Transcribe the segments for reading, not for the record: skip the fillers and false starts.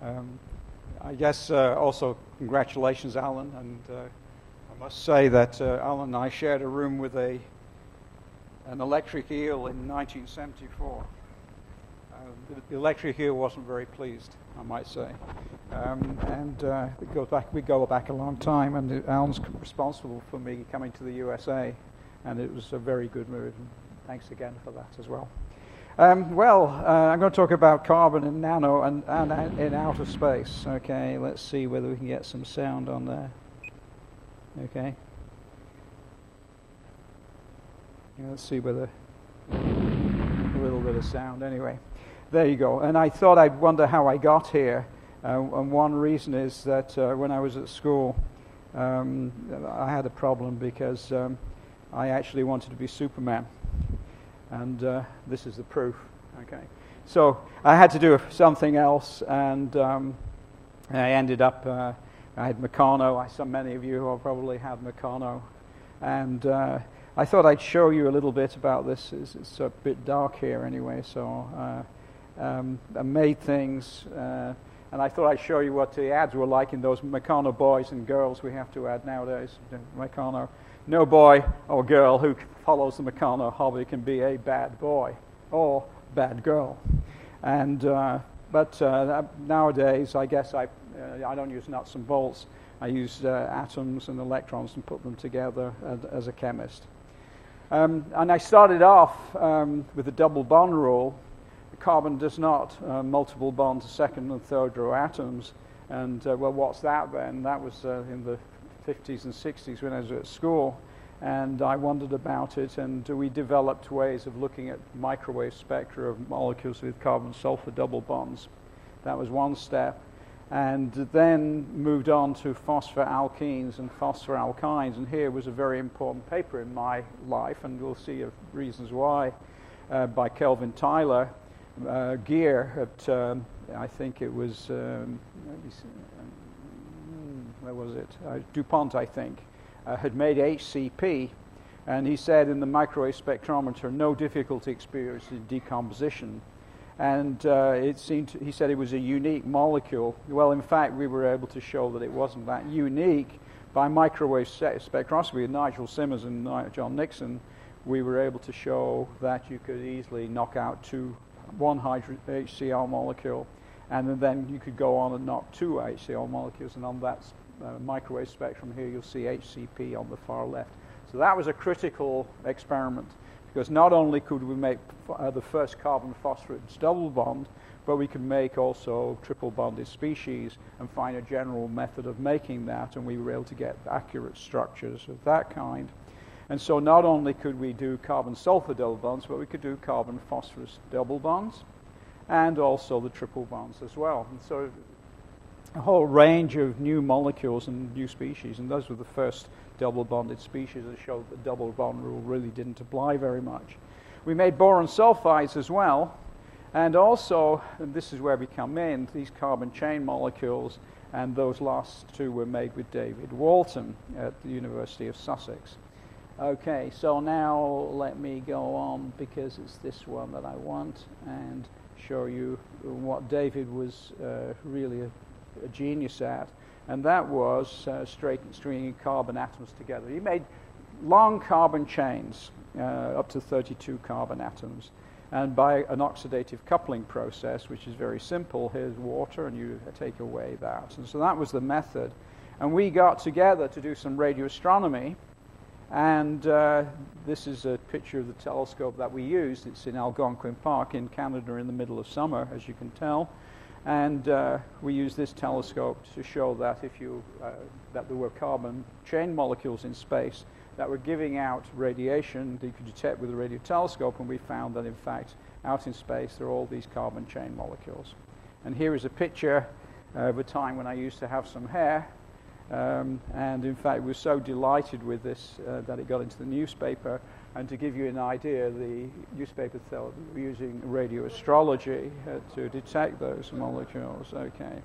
I guess also congratulations, Alan. And I must say that Alan and I shared a room with an electric eel in 1974. The electric eel wasn't very pleased, I might say. We go back a long time, and Alan's responsible for me coming to the USA, and it was a very good move. And thanks again for that as well. I'm going to talk about carbon and nano and in outer space. Okay, let's see whether we can get some sound on there. Okay. Let's see whether a little bit of sound. Anyway, there you go. And I thought I'd wonder how I got here. And one reason is that when I was at school, I had a problem because I actually wanted to be Superman. And this is the proof. Okay, so I had to do something else, and I ended up. I had Meccano. Many of you have probably had Meccano, and I thought I'd show you a little bit about this. It's a bit dark here anyway, so I made things, and I thought I'd show you what the ads were like in those Meccano boys and girls we have to add nowadays. Meccano. No boy or girl who follows the Meccano hobby can be a bad boy or bad girl. And but nowadays, I guess I don't use nuts and bolts. I use atoms and electrons and put them together as a chemist. And I started off with the double bond rule. Carbon does not multiple bond to second and third row atoms. And well, what's that then? That was in the 50s and 60s when I was at school, and I wondered about it, and we developed ways of looking at microwave spectra of molecules with carbon-sulfur double bonds. That was one step, and then moved on to phosphoralkenes and phosphoralkynes, and here was a very important paper in my life, and we'll see reasons why, by Kelvin Tyler, Gear at, I think it was, where was it? DuPont, I think, had made HCP, and he said in the microwave spectrometer, no difficulty experienced in decomposition. And he said it was a unique molecule. Well, in fact, we were able to show that it wasn't that unique. By microwave spectroscopy with Nigel Simmons and John Nixon, we were able to show that you could easily knock out one HCl molecule, and then you could go on and knock two HCl molecules, and on that microwave spectrum here you'll see HCP on the far left. So that was a critical experiment, because not only could we make the first carbon-phosphorus double bond, but we could make also triple bonded species and find a general method of making that, and we were able to get accurate structures of that kind. And so not only could we do carbon-sulfur double bonds, but we could do carbon-phosphorus double bonds, and also the triple bonds as well. And so a whole range of new molecules and new species, and those were the first double-bonded species that showed the double bond rule really didn't apply very much. We made boron sulfides as well, and also, and this is where we come in, these carbon chain molecules, and those last two were made with David Walton at the University of Sussex. Okay, so now let me go on, because it's this one that I want, and show you what David was really a genius at, and that was stringing carbon atoms together. He made long carbon chains, up to 32 carbon atoms, and by an oxidative coupling process, which is very simple. Here's water, and you take away that. And so that was the method. And we got together to do some radioastronomy, and this is a picture of the telescope that we used. It's in Algonquin Park in Canada in the middle of summer, as you can tell. And we used this telescope to show that that there were carbon chain molecules in space that were giving out radiation that you could detect with a radio telescope, and we found that in fact out in space there are all these carbon chain molecules. And here is a picture of a time when I used to have some hair, and in fact we were so delighted with this that it got into the newspaper. And to give you an idea, the newspaper thought we were using radioastrology to detect those molecules. Okay.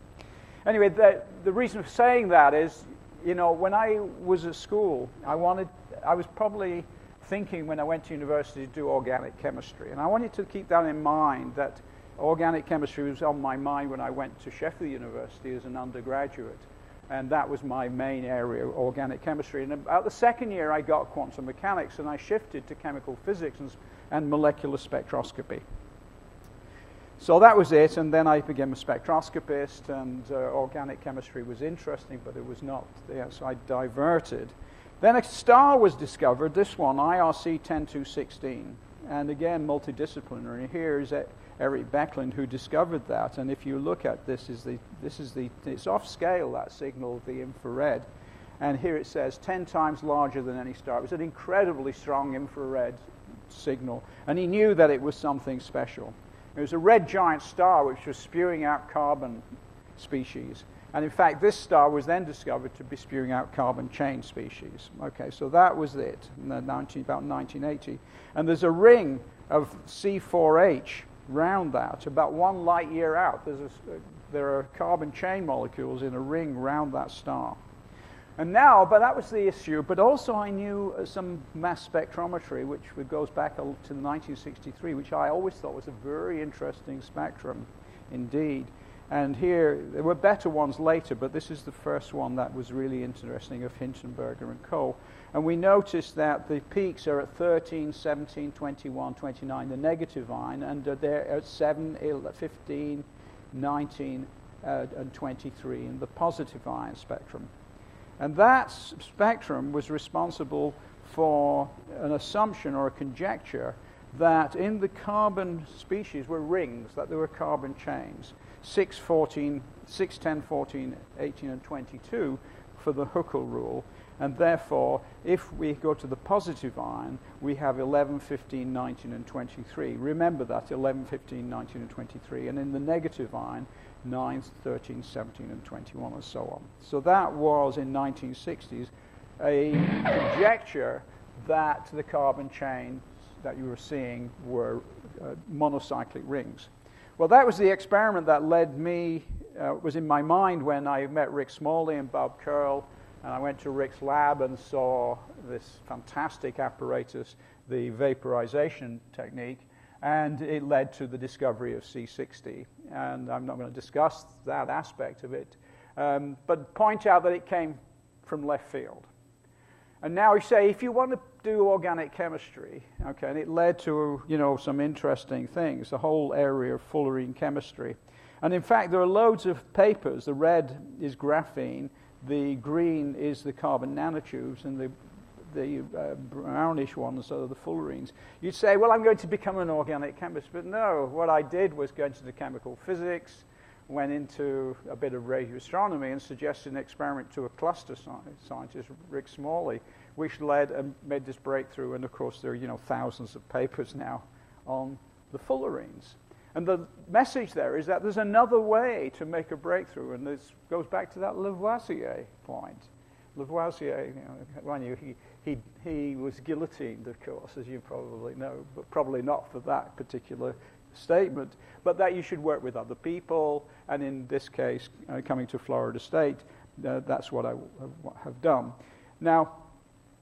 Anyway, the reason for saying that is, you know, when I was at school, I was probably thinking when I went to university to do organic chemistry, and I wanted to keep that in mind, that organic chemistry was on my mind when I went to Sheffield University as an undergraduate. And that was my main area, organic chemistry. And about the second year, I got quantum mechanics, and I shifted to chemical physics and molecular spectroscopy. So that was it, and then I became a spectroscopist, and organic chemistry was interesting, but it was not, so I diverted. Then a star was discovered, this one, IRC 10216, and again, multidisciplinary. Here is Eric Becklin who discovered that, and if you look at this, it's off scale, that signal, the infrared, and here it says 10 times larger than any star. It was an incredibly strong infrared signal, and he knew that it was something special. It was a red giant star which was spewing out carbon species. And in fact, this star was then discovered to be spewing out carbon chain species. Okay, so that was it, in about 1980. And there's a ring of C4H round that, about 1 light year out. There are carbon chain molecules in a ring round that star. And now, but that was the issue, but also I knew some mass spectrometry, which goes back to 1963, which I always thought was a very interesting spectrum indeed. And here, there were better ones later, but this is the first one that was really interesting, of Hindenburger and co. And we noticed that the peaks are at 13, 17, 21, 29, the negative ion, and they're at 7, 15, 19, and 23 in the positive ion spectrum. And that spectrum was responsible for an assumption or a conjecture that in the carbon species were rings, that there were carbon chains, 6, 14, 6, 10, 14, 18, and 22 for the Huckel rule. And therefore, if we go to the positive ion, we have 11, 15, 19, and 23. Remember that, 11, 15, 19, and 23. And in the negative ion, 9, 13, 17, and 21, and so on. So that was, in 1960s, a conjecture that the carbon chains that you were seeing were monocyclic rings. Well, that was the experiment that led me, was in my mind when I met Rick Smalley and Bob Curl, and I went to Rick's lab and saw this fantastic apparatus, the vaporization technique, and it led to the discovery of C60. And I'm not going to discuss that aspect of it, but point out that it came from left field. And now we say, if you want to do organic chemistry, okay, and it led to, some interesting things, the whole area of Fullerene chemistry. And in fact, there are loads of papers. The red is graphene, the green is the carbon nanotubes, and the brownish ones are the fullerenes. You'd say, well, I'm going to become an organic chemist. But no, what I did was go into the chemical physics, went into a bit of radioastronomy, and suggested an experiment to a cluster scientist, Rick Smalley, which led and made this breakthrough. And of course, there are thousands of papers now on the fullerenes. And the message there is that there's another way to make a breakthrough, and this goes back to that Lavoisier point. Lavoisier, he was guillotined, of course, as you probably know, but probably not for that particular statement, but that you should work with other people, and in this case, coming to Florida State, that's what I have done. Now,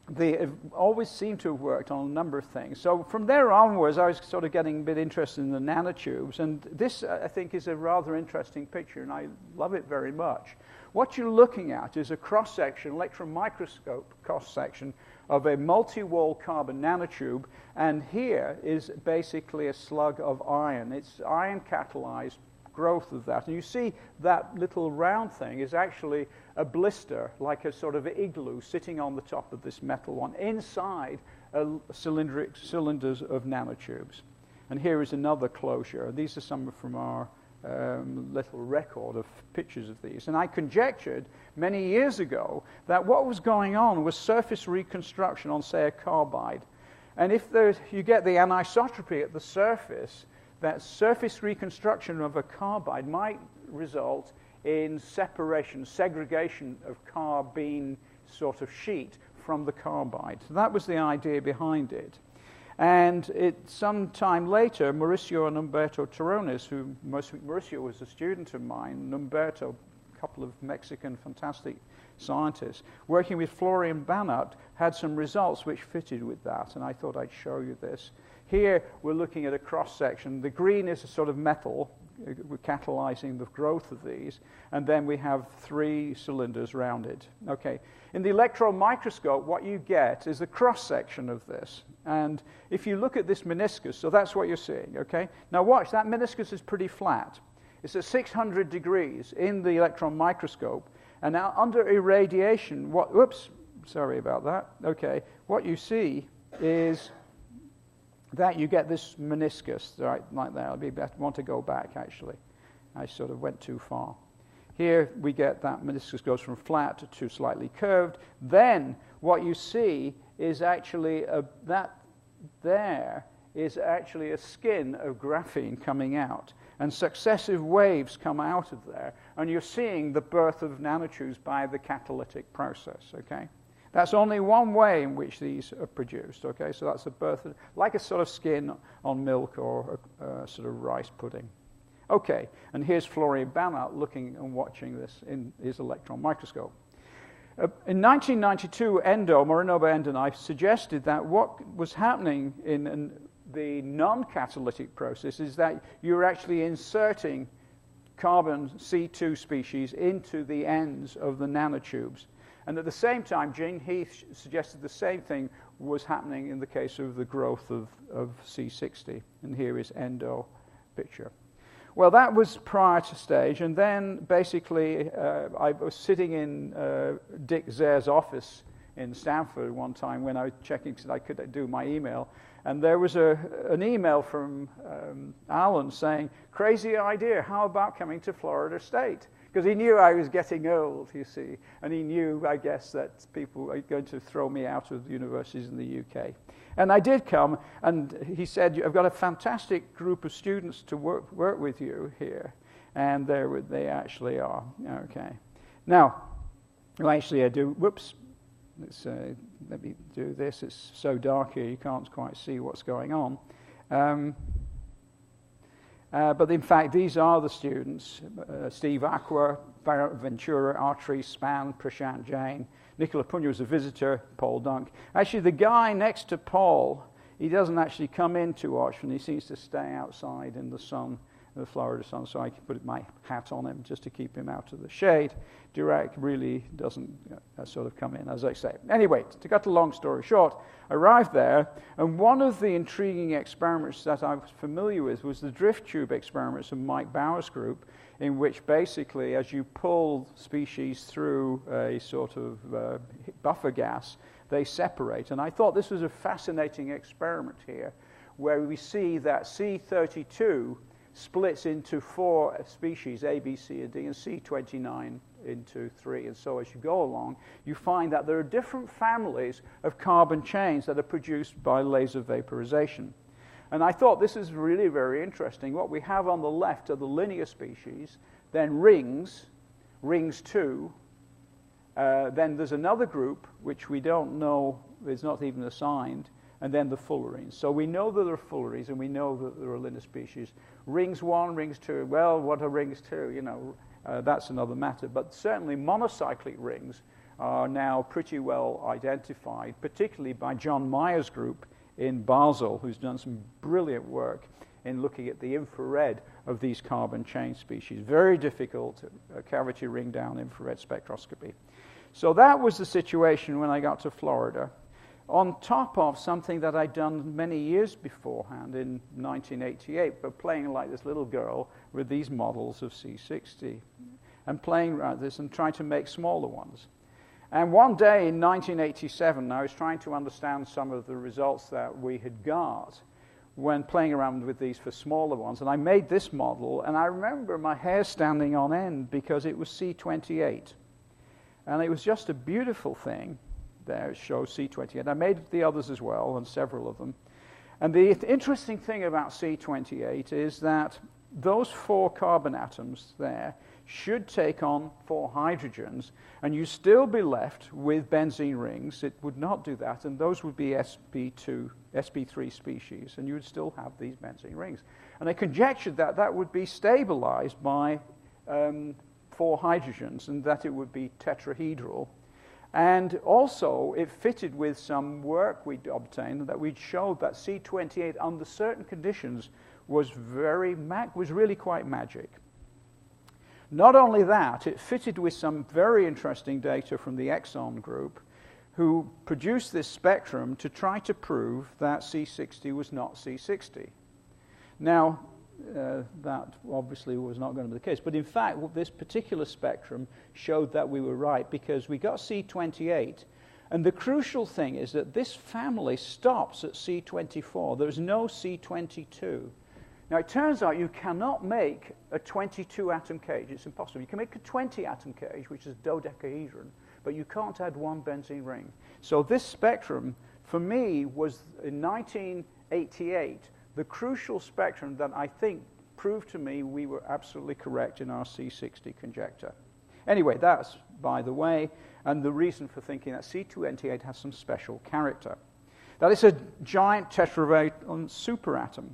they always seem to have worked on a number of things. So from there onwards, I was sort of getting a bit interested in the nanotubes, and this, I think, is a rather interesting picture, and I love it very much. What you're looking at is a cross-section, electron microscope cross-section of a multi-wall carbon nanotube, and here is basically a slug of iron. It's iron-catalyzed growth of that. And you see that little round thing is actually a blister, like a sort of igloo sitting on the top of this metal one, inside cylinders of nanotubes. And here is another closure. These are some from our little record of pictures of these. And I conjectured many years ago that what was going on was surface reconstruction on, say, a carbide. And if you get the anisotropy at the surface, that surface reconstruction of a carbide might result in separation, segregation of carbene sort of sheet from the carbide. So that was the idea behind it. And some time later, Mauricio and Umberto Terrones, Mauricio was a student of mine, and Umberto, a couple of Mexican fantastic scientists, working with Florian Banach, had some results which fitted with that, and I thought I'd show you this. Here we're looking at a cross-section. The green is a sort of metal. We're catalyzing the growth of these. And then we have 3 cylinders rounded. Okay. In the electron microscope, what you get is a cross-section of this. And if you look at this meniscus, so that's what you're seeing, okay? Now watch, that meniscus is pretty flat. It's at 600 degrees in the electron microscope. And now under irradiation, whoops, sorry about that. Okay, what you see is that you get this meniscus, right, like that. I want to go back, actually. I sort of went too far. Here we get that meniscus goes from flat to slightly curved. Then what you see is actually that there is actually a skin of graphene coming out. And successive waves come out of there. And you're seeing the birth of nanotubes by the catalytic process, okay? That's only one way in which these are produced, okay? So that's a birth, like a sort of skin on milk or a sort of rice pudding. Okay, and here's Florian Banach looking and watching this in his electron microscope. In 1992, Morinobu Endo and I suggested that what was happening in the non-catalytic process is that you're actually inserting carbon C2 species into the ends of the nanotubes. And at the same time, Gene Heath suggested the same thing was happening in the case of the growth of C60. And here is Endo picture. Well, that was prior to stage, and then basically I was sitting in Dick Zare's office in Stanford one time when I was checking because I could do my email, and there was an email from Alan saying, "Crazy idea, how about coming to Florida State?" Because he knew I was getting old, you see, and he knew, I guess, that people were going to throw me out of the universities in the UK. And I did come, and he said, "I've got a fantastic group of students to work with you here." And there they actually are. Okay. Now, well, actually I do, whoops, let me do this. It's so dark here, you can't quite see what's going on. But in fact, these are the students, Steve Aqua, Ventura, Artri, Span, Prashant Jain. Nicola Punya was a visitor, Paul Dunk. Actually, the guy next to Paul, he doesn't actually come into Oxford. He seems to stay outside in the sun, the Florida sun, so I can put my hat on him just to keep him out of the shade. Dirac really doesn't sort of come in, as I say. Anyway, to cut a long story short, I arrived there, and one of the intriguing experiments that I was familiar with was the drift tube experiments of Mike Bauer's group, in which basically, as you pull species through a sort of buffer gas, they separate. And I thought this was a fascinating experiment here, where we see that C32 splits into 4 species, A, B, C, and D, and C29 into 3. And so as you go along, you find that there are different families of carbon chains that are produced by laser vaporization. And I thought this is really very interesting. What we have on the left are the linear species, then rings 2. Then there's another group, which we don't know, is not even assigned, and then the fullerenes. So we know that there are fullerenes, and we know that there are linear species. Rings 1, rings 2, well, what are rings 2? You know, that's another matter. But certainly monocyclic rings are now pretty well identified, particularly by John Meyer's group in Basel, who's done some brilliant work in looking at the infrared of these carbon chain species. Very difficult cavity ring down infrared spectroscopy. So that was the situation when I got to Florida, on top of something that I'd done many years beforehand in 1988, but playing like this little girl with these models of C60 and playing around this and trying to make smaller ones. And one day in 1987, I was trying to understand some of the results that we had got when playing around with these for smaller ones. And I made this model, and I remember my hair standing on end because it was C28. And it was just a beautiful thing. There it shows C28. I made the others as well, and several of them. And the interesting thing about C28 is that those 4 carbon atoms there should take on 4 hydrogens, and you still be left with benzene rings. It would not do that, and those would be sp3 species, and you would still have these benzene rings. And I conjectured that that would be stabilized by 4 hydrogens, and that it would be tetrahedral. And also, it fitted with some work we'd obtained that we'd showed that C28 under certain conditions was really quite magic. Not only that, it fitted with some very interesting data from the Exxon group, who produced this spectrum to try to prove that C60 was not C60. Now, that obviously was not going to be the case. But in fact, this particular spectrum showed that we were right, because we got C28. And the crucial thing is that this family stops at C24. There's no C22. Now, it turns out you cannot make a 22-atom cage. It's impossible. You can make a 20-atom cage, which is dodecahedron, but you can't add one benzene ring. So this spectrum, for me, was in 1988 the crucial spectrum that I think proved to me we were absolutely correct in our C60 conjecture. Anyway, that's by the way, and the reason for thinking that C28 has some special character. That it's a giant tetravalent superatom.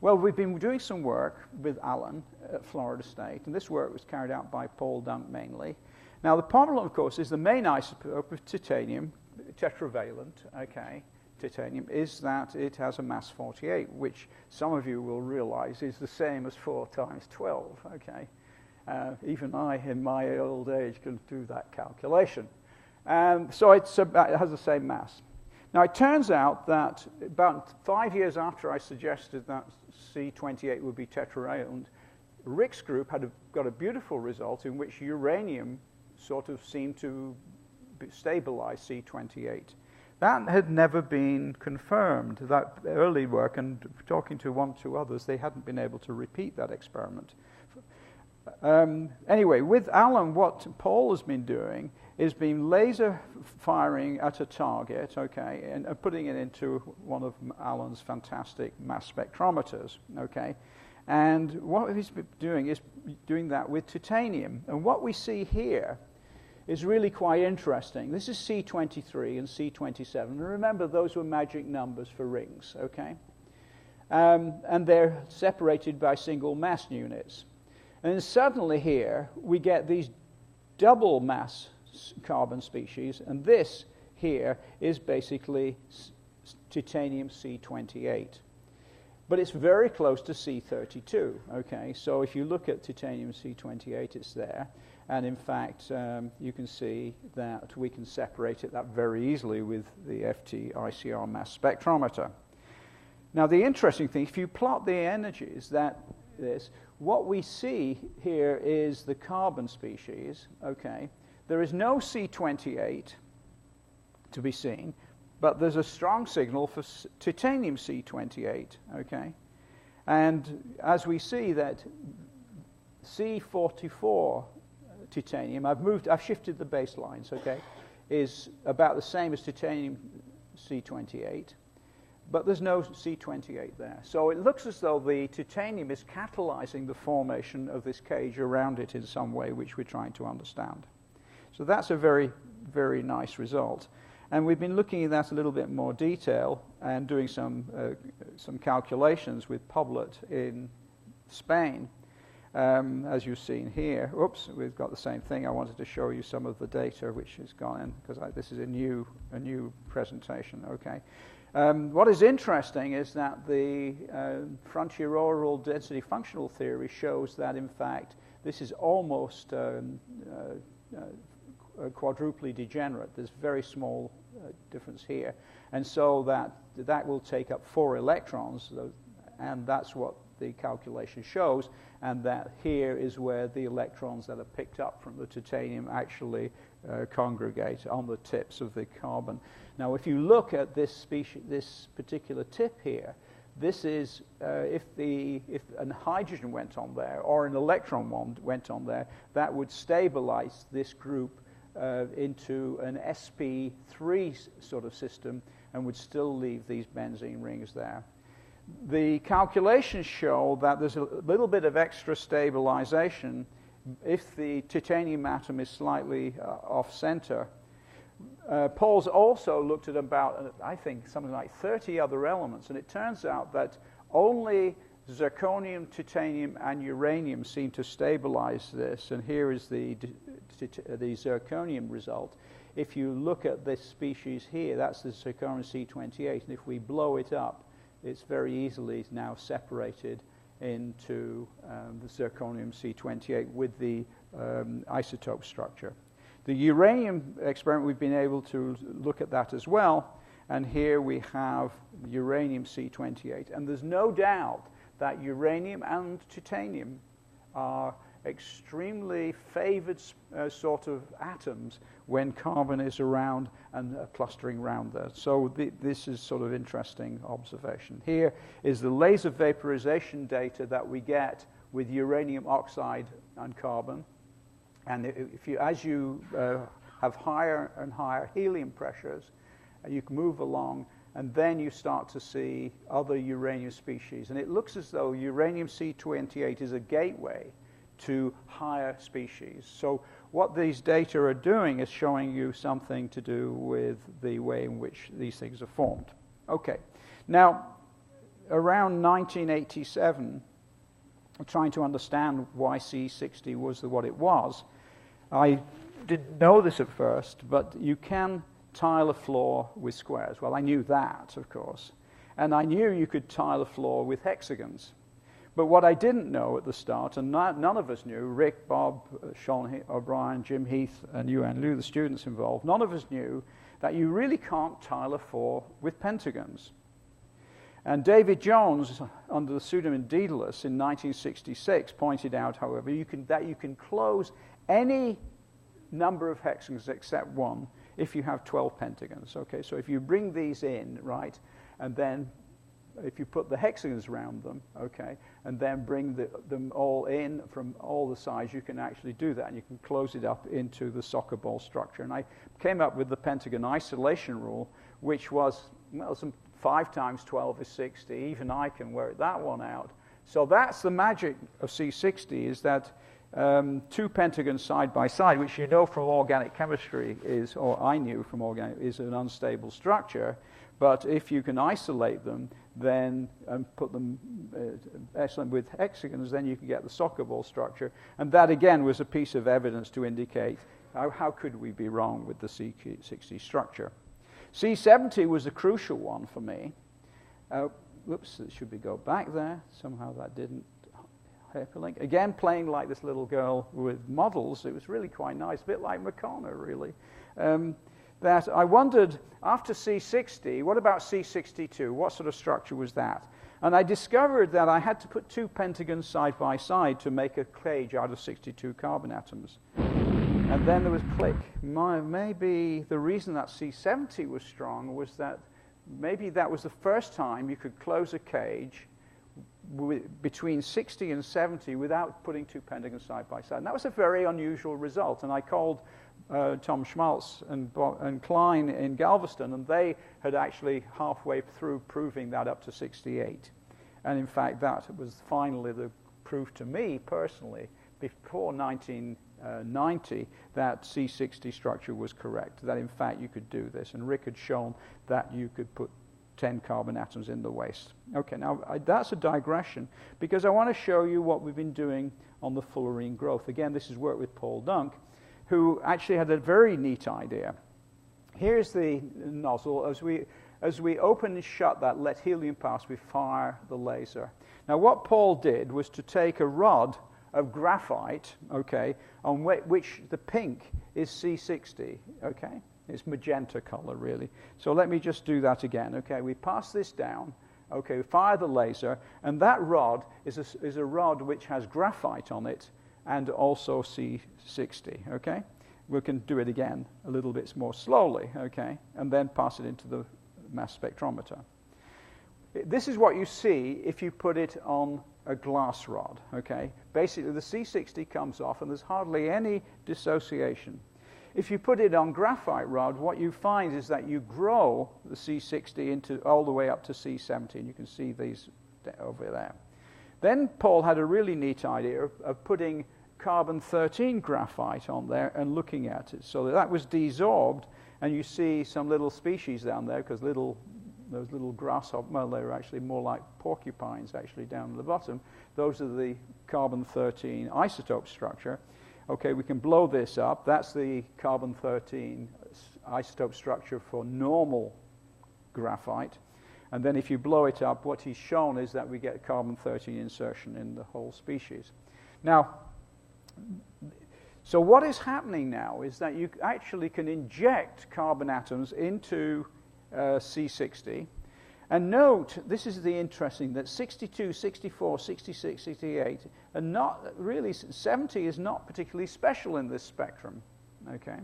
Well, we've been doing some work with Alan at Florida State, and this work was carried out by Paul Dunk mainly. Now, the problem, of course, is the main isotope of titanium, tetravalent, okay, titanium, is that it has a mass 48, which some of you will realize is the same as 4 times 12, okay? Even I, in my old age, can do that calculation. So it has the same mass. Now, it turns out that about 5 years after I suggested that C28 would be tetravalent, Rick's group got a beautiful result in which uranium sort of seemed to stabilize C28. That had never been confirmed, that early work, and talking to 1 or 2 others, they hadn't been able to repeat that experiment. Anyway, with Alan, what Paul has been doing is been laser firing at a target, okay, and putting it into one of Alan's fantastic mass spectrometers, okay. And what he's been doing is doing that with titanium. And what we see here is really quite interesting. This is C23 and C27. And remember, those were magic numbers for rings, okay? And they're separated by single mass units. And then suddenly here, we get these double mass carbon species, and this here is basically titanium C28. But it's very close to C32, okay? So if you look at titanium C28, it's there. And in fact, you can see that we can separate it that very easily with the FT-ICR mass spectrometer. Now, the interesting thing, if you plot the energies, what we see here is the carbon species, okay? There is no C28 to be seen, but there's a strong signal for titanium C28, okay? And as we see that C44 titanium, I've shifted the baselines, okay, is about the same as titanium C28, but there's no C28 there. So it looks as though the titanium is catalyzing the formation of this cage around it in some way, which we're trying to understand. So that's a very, very nice result. And we've been looking at that a little bit more detail and doing some calculations with Poblet in Spain. As you've seen here, oops, we've got the same thing. I wanted to show you some of the data which has gone in, because this is a new presentation, okay. What is interesting is that the frontier auroral density functional theory shows that, in fact, this is almost quadruply degenerate. There's very small difference here. And so that will take up 4 electrons, and that's what the calculation shows, and that here is where the electrons that are picked up from the titanium actually congregate on the tips of the carbon. Now, if you look at this particular tip here, this is if a hydrogen went on there or an electron went on there, that would stabilize this group into an sp3 sort of system and would still leave these benzene rings there. The calculations show that there's a little bit of extra stabilization if the titanium atom is slightly off-center. Paul's also looked at about, I think, something like 30 other elements, and it turns out that only zirconium, titanium, and uranium seem to stabilize this, and here is the the zirconium result. If you look at this species here, that's the zirconium C28, and if we blow it up, it's very easily now separated into the zirconium C28 with the isotope structure. The uranium experiment, we've been able to look at that as well, and here we have uranium C28, and there's no doubt that uranium and titanium are extremely favored sort of atoms when carbon is around and clustering around there. So this is sort of interesting observation. Here is the laser vaporization data that we get with uranium oxide and carbon. And as you have higher and higher helium pressures, you can move along, and then you start to see other uranium species. And it looks as though uranium C28 is a gateway to higher species. So what these data are doing is showing you something to do with the way in which these things are formed. Okay. Now, around 1987, trying to understand why C60 was what it was, I didn't know this at first, but you can tile a floor with squares. Well, I knew that, of course. And I knew you could tile a floor with hexagons. But what I didn't know at the start, and none of us knew, Rick, Bob, Sean O'Brien, Jim Heath, and Yuan Liu, the students involved, none of us knew that you really can't tile a floor with pentagons. And David Jones, under the pseudonym Daedalus in 1966, pointed out, however, that you can close any number of hexagons except one if you have 12 pentagons. Okay, so if you bring these in, right, and then if you put the hexagons around them, okay, and then bring them all in from all the sides, you can actually do that, and you can close it up into the soccer ball structure. And I came up with the pentagon isolation rule, which was, well, some 5 times 12 is 60. Even I can work that one out. So that's the magic of C60, is that 2 pentagons side by side, which you know from organic chemistry is, or I knew from organic, is an unstable structure. But if you can isolate them, then put them excellent with hexagons, then you can get the soccer ball structure. And that, again, was a piece of evidence to indicate how could we be wrong with the C60 structure. C70 was a crucial one for me. Whoops, should we go back there? Somehow that didn't hyperlink. Again, playing like this little girl with models, it was really quite nice, a bit like Makana, really. That I wondered, after C60, what about C62? What sort of structure was that? And I discovered that I had to put 2 pentagons side by side to make a cage out of 62 carbon atoms. And then there was click. Maybe the reason that C70 was strong was that maybe that was the first time you could close a cage between 60 and 70 without putting 2 pentagons side by side. And that was a very unusual result. And I called Tom Schmaltz and Klein in Galveston, and they had actually halfway through proving that up to 68. And in fact, that was finally the proof to me personally, before 1990, that C60 structure was correct, that in fact you could do this. And Rick had shown that you could put 10 carbon atoms in the waste. Okay, now that's a digression, because I want to show you what we've been doing on the Fullerene growth. Again, this is work with Paul Dunk, who actually had a very neat idea. Here's the nozzle. As we open and shut that, let helium pass, we fire the laser. Now what Paul did was to take a rod of graphite, okay, on which the pink is C60, okay? It's magenta color, really. So let me just do that again, okay? We pass this down, okay, we fire the laser, and that rod is a rod which has graphite on it, and also C60, okay? We can do it again a little bit more slowly, okay? And then pass it into the mass spectrometer. This is what you see if you put it on a glass rod, okay? Basically, the C60 comes off, and there's hardly any dissociation. If you put it on graphite rod, what you find is that you grow the C60 into all the way up to C70, and you can see these over there. Then Paul had a really neat idea of putting carbon-13 graphite on there and looking at it. So that was desorbed, and you see some little species down there, because those little grasshoppers, well, they're actually more like porcupines actually down at the bottom. Those are the carbon-13 isotope structure. Okay, we can blow this up. That's the carbon-13 isotope structure for normal graphite. And then if you blow it up, what he's shown is that we get carbon-13 insertion in the whole species. Now, so what is happening now is that you actually can inject carbon atoms into C60. And note, this is the interesting, that 62, 64, 66, 68 are not really, 70 is not particularly special in this spectrum, okay?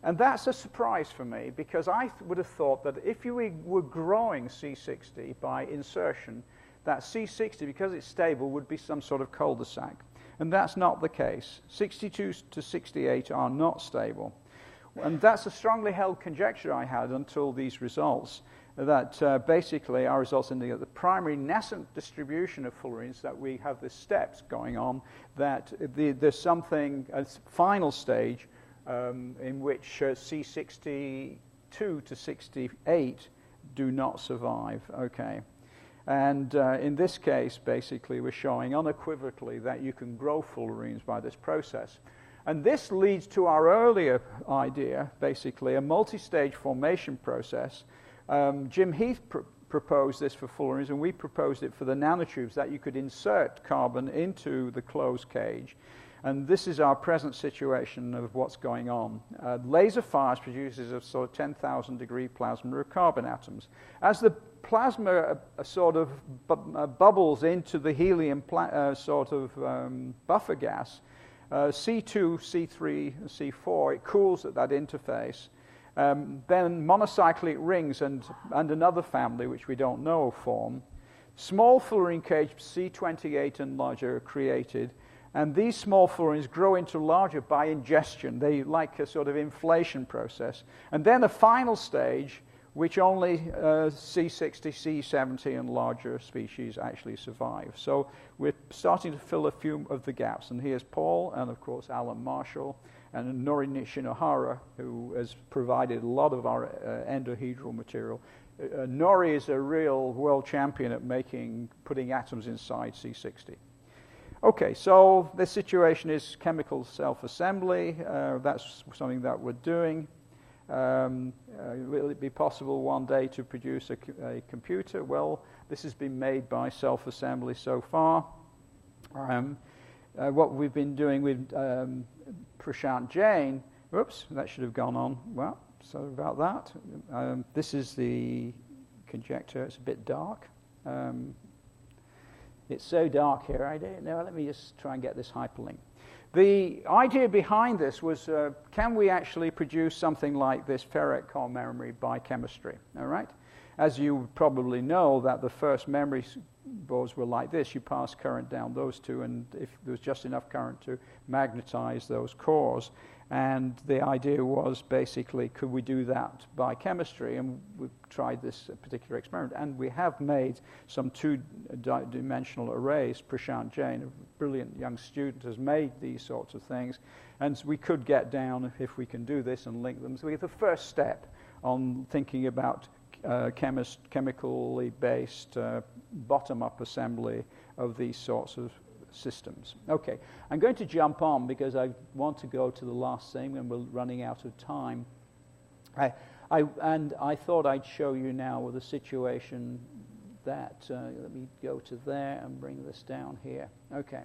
And that's a surprise for me, because I would have thought that if you were growing C60 by insertion, that C60, because it's stable, would be some sort of cul-de-sac. And that's not the case. 62 to 68 are not stable. And that's a strongly held conjecture I had until these results, that basically our results indicate the primary nascent distribution of fullerenes, that we have the steps going on, that there's something, a final stage, in which C62 to 68 do not survive, okay. And in this case, basically, we're showing unequivocally that you can grow fullerenes by this process. And this leads to our earlier idea, basically, a multi-stage formation process. Jim Heath proposed this for fullerenes, and we proposed it for the nanotubes, that you could insert carbon into the closed cage. And this is our present situation of what's going on. Laser fires produces a sort of 10,000 degree plasma of carbon atoms. As the plasma sort of bubbles into the helium buffer gas, C2, C3, C4, it cools at that interface. Then monocyclic rings and another family, which we don't know, form. Small fullerene cage C28 and larger are created. And these small fullerenes grow into larger by ingestion. They like a sort of inflation process. And then a final stage, which only C60, C70, and larger species actually survive. So we're starting to fill a few of the gaps. And here's Paul, and of course Alan Marshall, and Nori Nishinohara, who has provided a lot of our endohedral material. Nori is a real world champion at putting atoms inside C60. Okay, so the situation is chemical self-assembly. That's something that we're doing. Will it be possible one day to produce a computer? Well, this has been made by self-assembly so far. What we've been doing with Prashant Jain, whoops, that should have gone on. Well, sorry about that. This is the conjecture. It's a bit dark. It's so dark here, I don't know. Let me just try and get this hyperlink. The idea behind this was, can we actually produce something like this ferrite core memory by chemistry, all right? As you probably know, that the first memory boards were like this. You pass current down those two, and if there was just enough current to magnetize those cores. And the idea was basically, could we do that by chemistry? And we tried this particular experiment. And we have made some two-dimensional arrays. Prashant Jain, a brilliant young student, has made these sorts of things. And so we could get down, if we can do this, and link them. So we have the first step on thinking about chemically based bottom-up assembly of these sorts of systems. Okay, I'm going to jump on because I want to go to the last thing and we're running out of time. I thought I'd show you now with a situation that, let me go to there and bring this down here. Okay.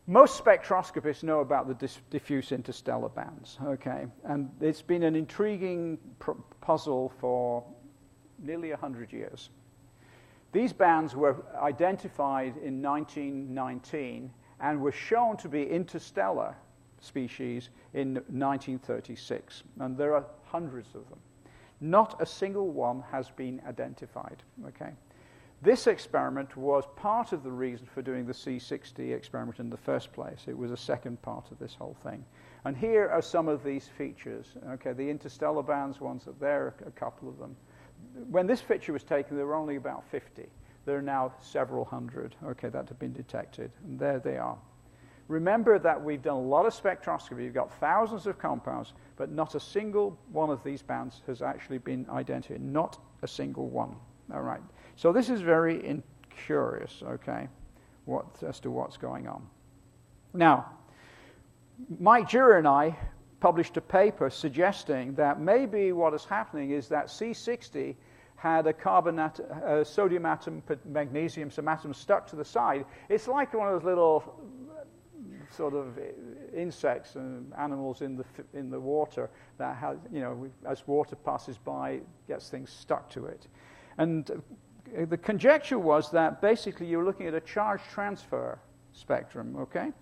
Most spectroscopists know about the diffuse interstellar bands, okay? And it's been an intriguing puzzle for nearly 100 years. These bands were identified in 1919 and were shown to be interstellar species in 1936. And there are hundreds of them. Not a single one has been identified, okay? This experiment was part of the reason for doing the C60 experiment in the first place. It was a second part of this whole thing. And here are some of these features. Okay, the interstellar bands ones, there are a couple of them. When this picture was taken, there were only about 50. There are now several hundred, okay, that have been detected. And there they are. Remember that we've done a lot of spectroscopy. We've got thousands of compounds, but not a single one of these bands has actually been identified. Not a single one. All right. So this is very curious, okay, as to what's going on. Now, Mike Dura and I published a paper suggesting that maybe what is happening is that C60 had a sodium atom, magnesium, some atoms stuck to the side. It's like one of those little sort of insects and animals in the water that has, as water passes by, gets things stuck to it. And the conjecture was that basically you're looking at a charge transfer spectrum, okay?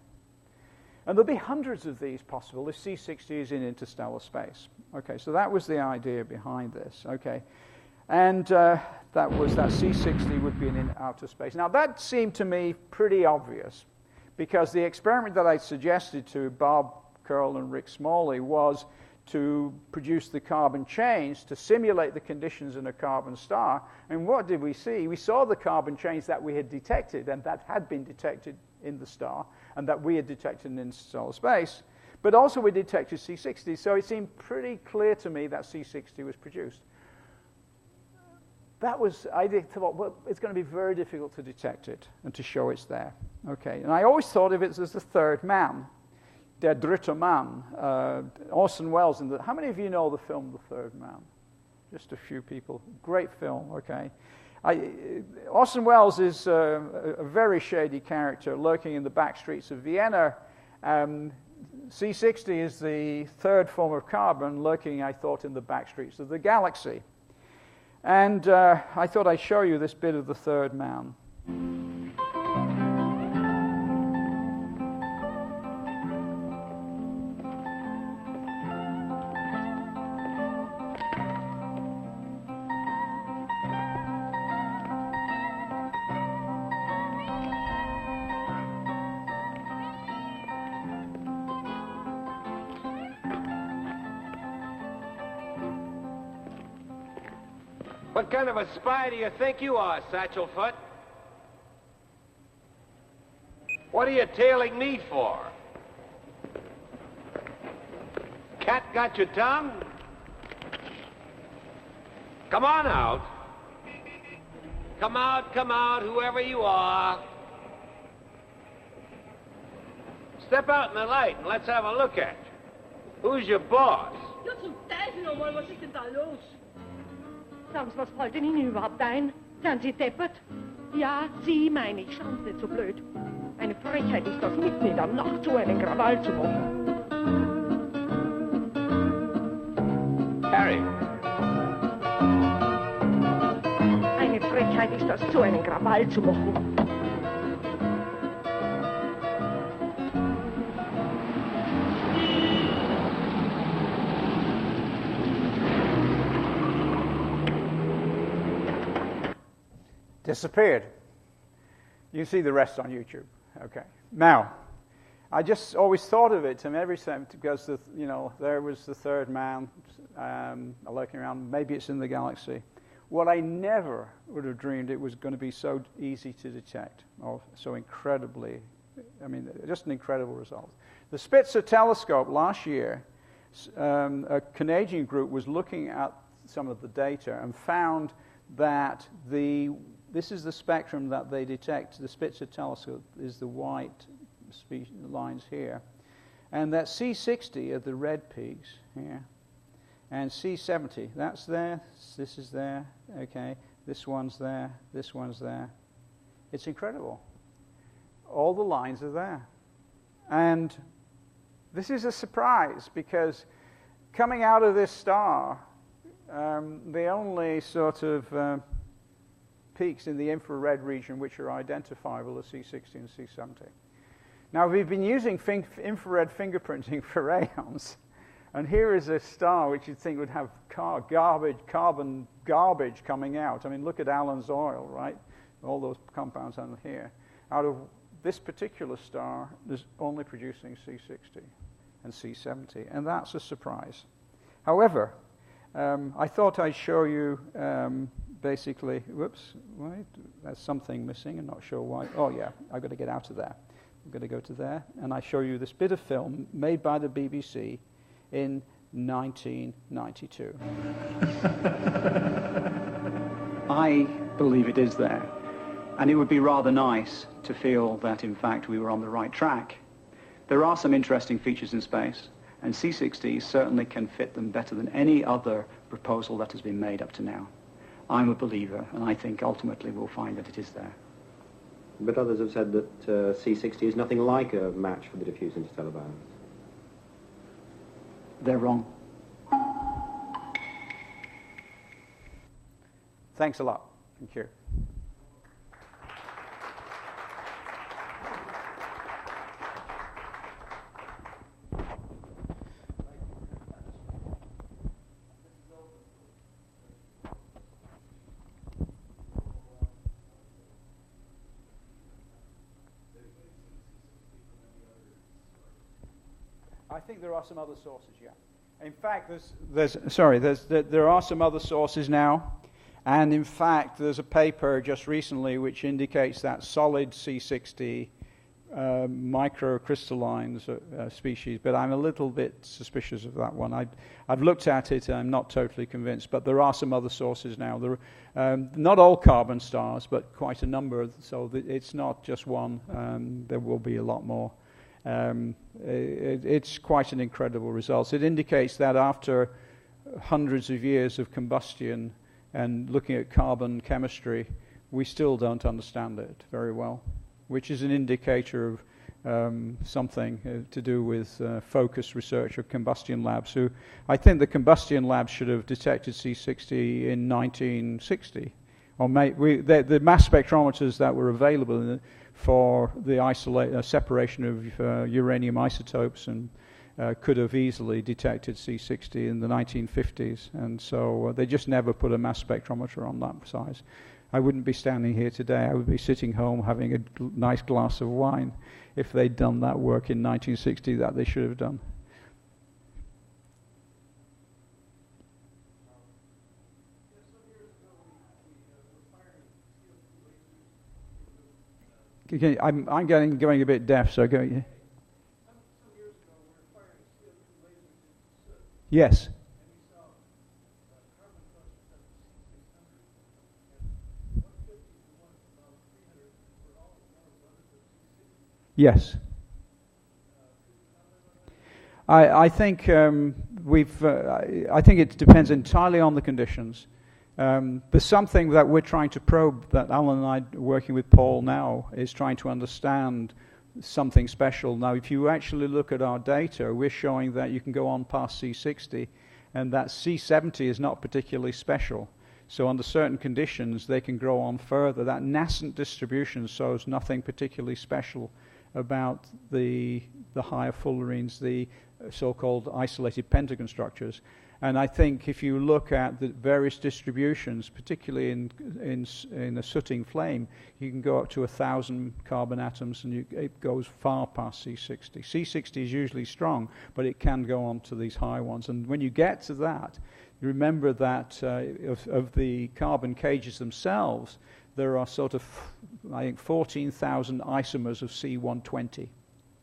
And there'll be hundreds of these possible if C60 is in interstellar space. Okay, so that was the idea behind this, okay? And that was that C60 would be in outer space. Now, that seemed to me pretty obvious, because the experiment that I suggested to Bob Curl and Rick Smalley was to produce the carbon chains to simulate the conditions in a carbon star. And what did we see? We saw the carbon chains that we had detected and that had been detected in the star and that we had detected in interstellar space. But also we detected C60, so it seemed pretty clear to me that C60 was produced. I thought, well, it's going to be very difficult to detect it and to show it's there. Okay, and I always thought of it as the third man, der dritte Mann. Orson Welles. How many of you know the film The Third Man? Just a few people. Great film, okay. Orson Welles is a very shady character lurking in the back streets of Vienna. C60 is the third form of carbon lurking, I thought, in the back streets of the galaxy. And I thought I'd show you this bit of The Third Man. What kind of a spy do you think you are, Satchelfoot? What are you tailing me for? Cat got your tongue? Come on out. Come out, whoever you are. Step out in the light and let's have a look at you. Who's your boss? Ja, zum Teufel nochmal, was ist denn da los? Sagen Sie, was fällt denn Ihnen überhaupt ein? Sind Sie deppert? Ja, Sie meine ich, schauen Sie nicht so blöd. Eine Frechheit ist das, mitten in der Nacht so einen Krawall zu machen. Harry. Eine Frechheit ist das, so einen Krawall zu machen. Disappeared. You can see the rest on YouTube. Okay. Now, I just always thought of it, and every time, because there was the third man lurking around. Maybe it's in the galaxy. What I never would have dreamed it was going to be so easy to detect, or so incredibly. I mean, just an incredible result. The Spitzer Telescope last year, a Canadian group was looking at some of the data and found that this is the spectrum that they detect. The Spitzer Telescope is the white lines here. And that C60 are the red peaks here. And C70, that's there, this is there, okay, this one's there, this one's there. It's incredible. All the lines are there. And this is a surprise, because coming out of this star, the only sort of peaks in the infrared region which are identifiable are C60 and C70. Now, we've been using infrared fingerprinting for eons, and here is a star which you'd think would have carbon garbage coming out. I mean, look at Allen's oil, right? All those compounds on here. Out of this particular star, there's only producing C60 and C70, and that's a surprise. However, I thought I'd show you basically, whoops, wait, there's something missing. I'm not sure why. Oh, yeah, I've got to get out of there. I'm going to go to there, and I show you this bit of film made by the BBC in 1992. I believe it is there, and it would be rather nice to feel that, in fact, we were on the right track. There are some interesting features in space, and C60 certainly can fit them better than any other proposal that has been made up to now. I'm a believer, and I think ultimately we'll find that it is there. But others have said that C60 is nothing like a match for the diffuse interstellar bands. They're wrong. Thanks a lot. Thank you. I think there are some other sources, yeah. In fact, there are some other sources now, and in fact, there's a paper just recently which indicates that solid C60 microcrystalline species, but I'm a little bit suspicious of that one. I've looked at it, and I'm not totally convinced, but there are some other sources now. There are, not all carbon stars, but quite a number, so it's not just one. There will be a lot more. It's quite an incredible result. It indicates that after hundreds of years of combustion and looking at carbon chemistry, we still don't understand it very well, which is an indicator of something to do with focused research of combustion labs. Who I think the combustion labs should have detected C60 in 1960, or the mass spectrometers that were available for the separation of uranium isotopes and could have easily detected C60 in the 1950s, and so they just never put a mass spectrometer on that size. I wouldn't be standing here today. I would be sitting home having a nice glass of wine if they'd done that work in 1960 that they should have done. Okay, I'm going a bit deaf, so go. Yeah. Yes. Yes. I think I think it depends entirely on the conditions. There's something that we're trying to probe, that Alan and I are working with Paul now, is trying to understand something special. Now, if you actually look at our data, we're showing that you can go on past C60, and that C70 is not particularly special. So under certain conditions, they can grow on further. That nascent distribution shows nothing particularly special about the higher fullerenes, the so-called isolated pentagon structures. And I think if you look at the various distributions, particularly in a sooting flame, you can go up to 1,000 carbon atoms, and it goes far past C60. C60 is usually strong, but it can go on to these high ones. And when you get to that, remember that of the carbon cages themselves, there are sort of, I think, 14,000 isomers of C120.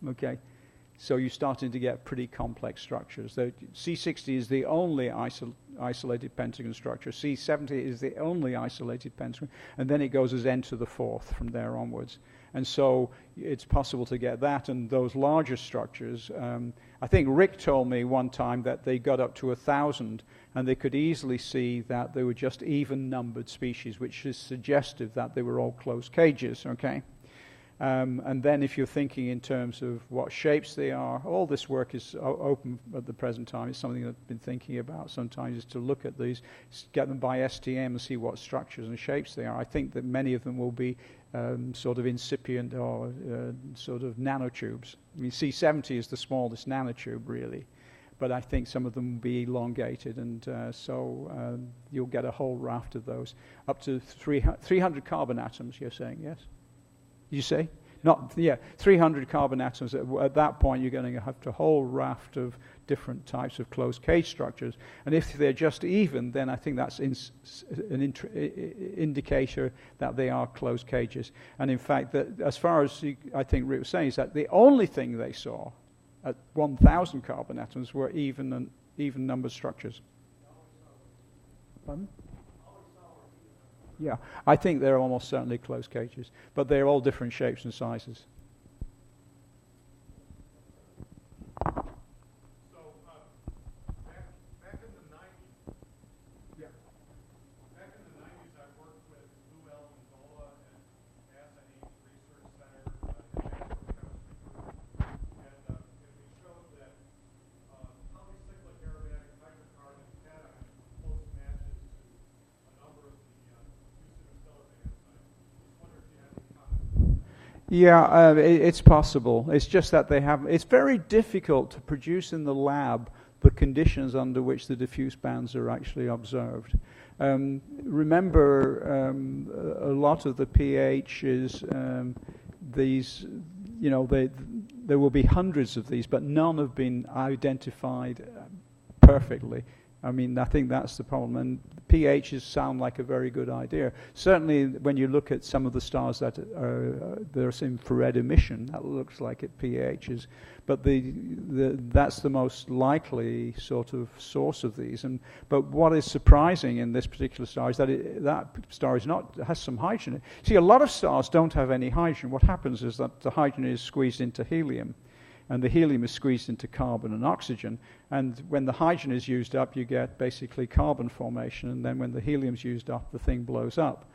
Okay. So you're starting to get pretty complex structures. C60 is the only isolated pentagon structure. C70 is the only isolated pentagon. And then it goes as n to the fourth from there onwards. And so it's possible to get that. And those larger structures, I think Rick told me one time that they got up to 1,000, and they could easily see that they were just even-numbered species, which is suggestive that they were all closed cages, okay? And then if you're thinking in terms of what shapes they are, all this work is open at the present time. It's something that I've been thinking about sometimes, is to look at these, get them by STM and see what structures and shapes they are. I think that many of them will be sort of incipient or sort of nanotubes. I mean, C70 is the smallest nanotube, really. But I think some of them will be elongated, and so you'll get a whole raft of those. Up to 300 carbon atoms, you're saying, yes? You say? Not, yeah, 300 carbon atoms. At that point, you're going to have a whole raft of different types of closed cage structures. And if they're just even, then I think that's an indicator that they are closed cages. And in fact, that as far as I think Rick was saying, is that the only thing they saw at 1,000 carbon atoms were even numbered structures. Pardon? Yeah, I think they're almost certainly closed cages, but they're all different shapes and sizes. Yeah, it's possible. It's just that they have. It's very difficult to produce in the lab the conditions under which the diffuse bands are actually observed. Remember, a lot of the pH is these. You know, there will be hundreds of these, but none have been identified perfectly. I mean, I think that's the problem. And pHs sound like a very good idea. Certainly, when you look at some of the stars that there's infrared emission, that looks like it pHs. But that's the most likely sort of source of these. But what is surprising in this particular star is that that star has some hydrogen in it. See, a lot of stars don't have any hydrogen. What happens is that the hydrogen is squeezed into helium, and the helium is squeezed into carbon and oxygen. And when the hydrogen is used up, you get basically carbon formation. And then when the helium's used up, the thing blows up.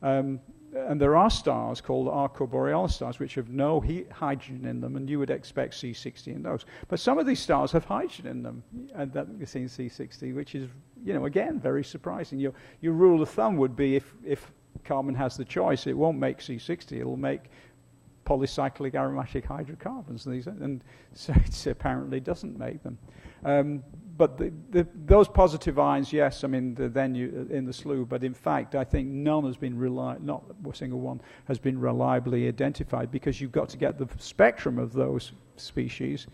And there are stars called arcoborealis stars which have no hydrogen in them, and you would expect C60 in those. But some of these stars have hydrogen in them, and that you see in C60, which is, you know, again, very surprising. Your rule of thumb would be if carbon has the choice, it won't make C60, it'll make polycyclic aromatic hydrocarbons, and so it apparently doesn't make them. But those positive ions, yes, I mean, then you in the slew, but in fact, I think none has been not a single one has been reliably identified, because you've got to get the spectrum of those species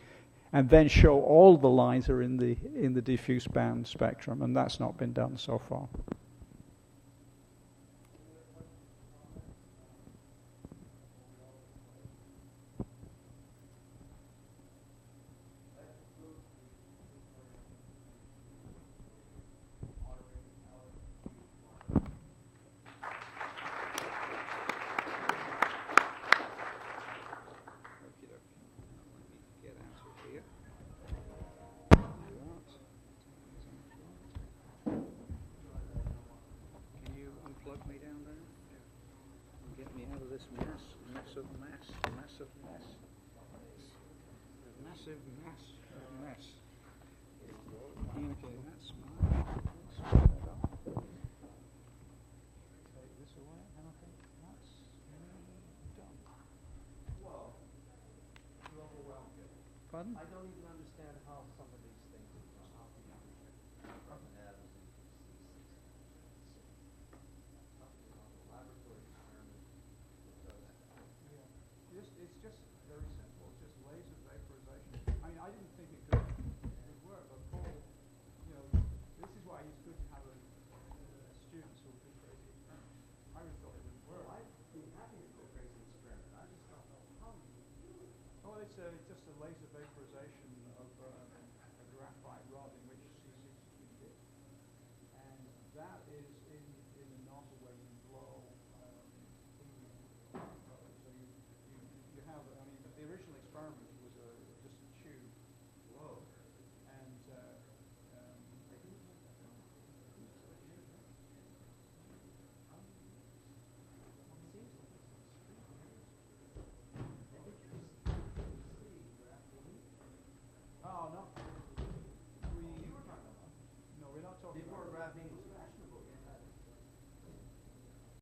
and then show all the lines are in the diffuse band spectrum, and that's not been done so far. I don't even understand how some of these things are happening. Laboratory experiment. It's just very simple. It's just laser vaporization. I mean, I didn't think it could work, but Paul, you know, this is why it's good to have students who do crazy experiments. I always thought it wouldn't work. I'd be happy to do a crazy experiment. I just don't know how you do it. Well, it's just a laser vaporization of a graphite rod in which C6 is dipped. And that is